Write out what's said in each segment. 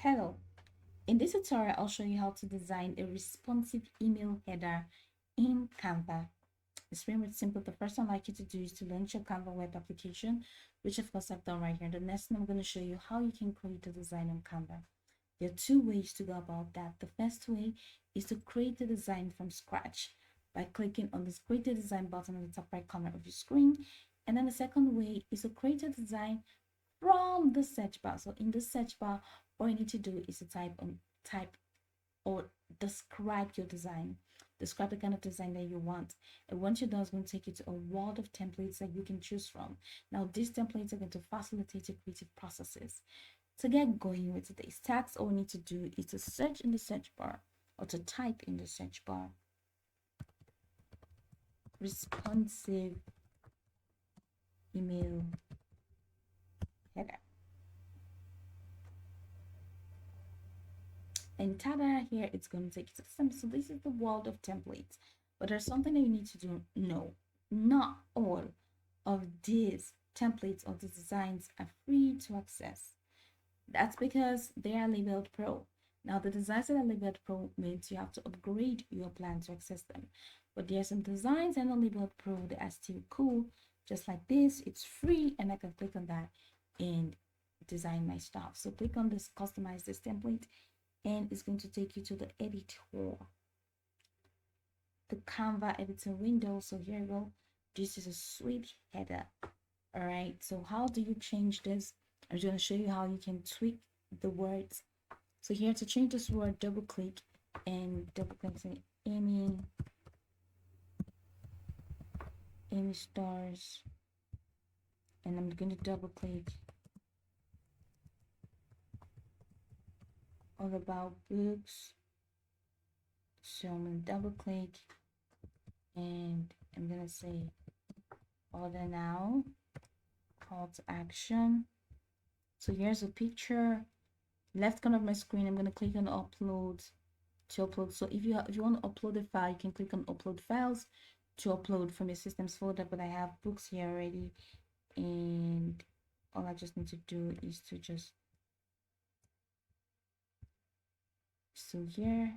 Hello. In this tutorial, I'll show you how to design a responsive email header in Canva. It's pretty much simple. The first thing I'd like you to do is to launch your Canva web application, which of course I've done right here. The next thing I'm going to show you how you can create a design on Canva. There are two ways to go about that. The first way is to create a design from scratch by clicking on this create a design button on the top right corner of your screen. And then the second way is to create a design from the search bar. So in the search bar, all you need to do is to type or describe your design. Describe the kind of design that you want. And once you're done, it's going to take you to a world of templates that you can choose from. Now, these templates are going to facilitate your creative processes. To get going with today's task, all we need to do is to search in the search bar or to type in the search bar responsive email header. And tada, here it's going to take you to some. So this is the world of templates. But there's something that you need to know. Not all of these templates or the designs are free to access. That's because they are labeled pro. Now, the designs that are labeled pro means you have to upgrade your plan to access them. But there are some designs that are labeled pro that are still cool. Just like this, it's free, and I can click on that and design my stuff. So click on this, customize this template, and it's going to take you to the editor, the Canva editor window. So here you go. This is a sweet header. All right, so how do you change this? I'm just going to show you how you can tweak the words. So here, to change this word, double click and double click say Amy stars, and I'm going to double click all about books. So I'm going to double click and I'm going to say order now, call to action. So here's a picture. Left corner of my screen, I'm going to click on upload to upload. So if you want to upload a file, you can click on upload files to upload from your systems folder, but I have books here already, and all I just need to do is to just here.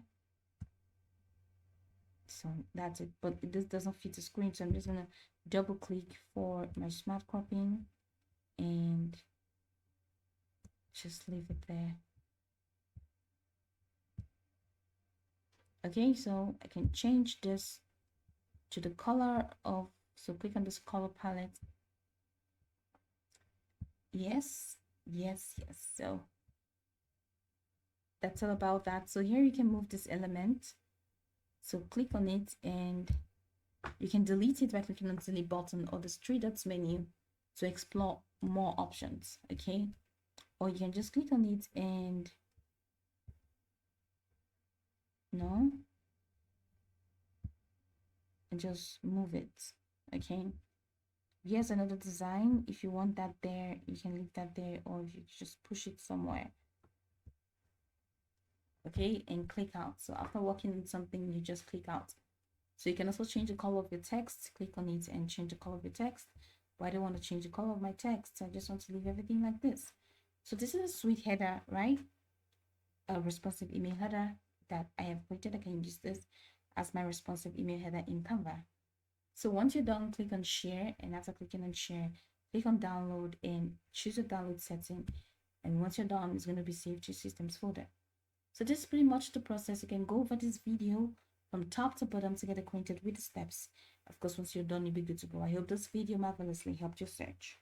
So that's it, but this doesn't fit the screen, so I'm just gonna double click for my smart copying and just leave it there. Okay, so I can change this to the color of, so click on this color palette. Yes. So that's all about that. So here you can move this element. So click on it and you can delete it by clicking on the delete button or the three dots menu to explore more options. Okay, or you can just click on it and just move it. Okay, here's another design. If you want that there, you can leave that there, or you just push it somewhere. Okay, and click out. So after working with something, you just click out. So you can also change the color of your text. Click on it and change the color of your text. But I don't want to change the color of my text. I just want to leave everything like this. So this is a sweet header, right? A responsive email header that I have created. I can use this as my responsive email header in Canva. So once you're done, click on share, and after clicking on share, click on download and choose a download setting. And once you're done, it's going to be saved to your systems folder. So this is pretty much the process. You can go over this video from top to bottom to get acquainted with the steps. Of course, once you're done, you'll be good to go. I hope this video marvelously helped your search.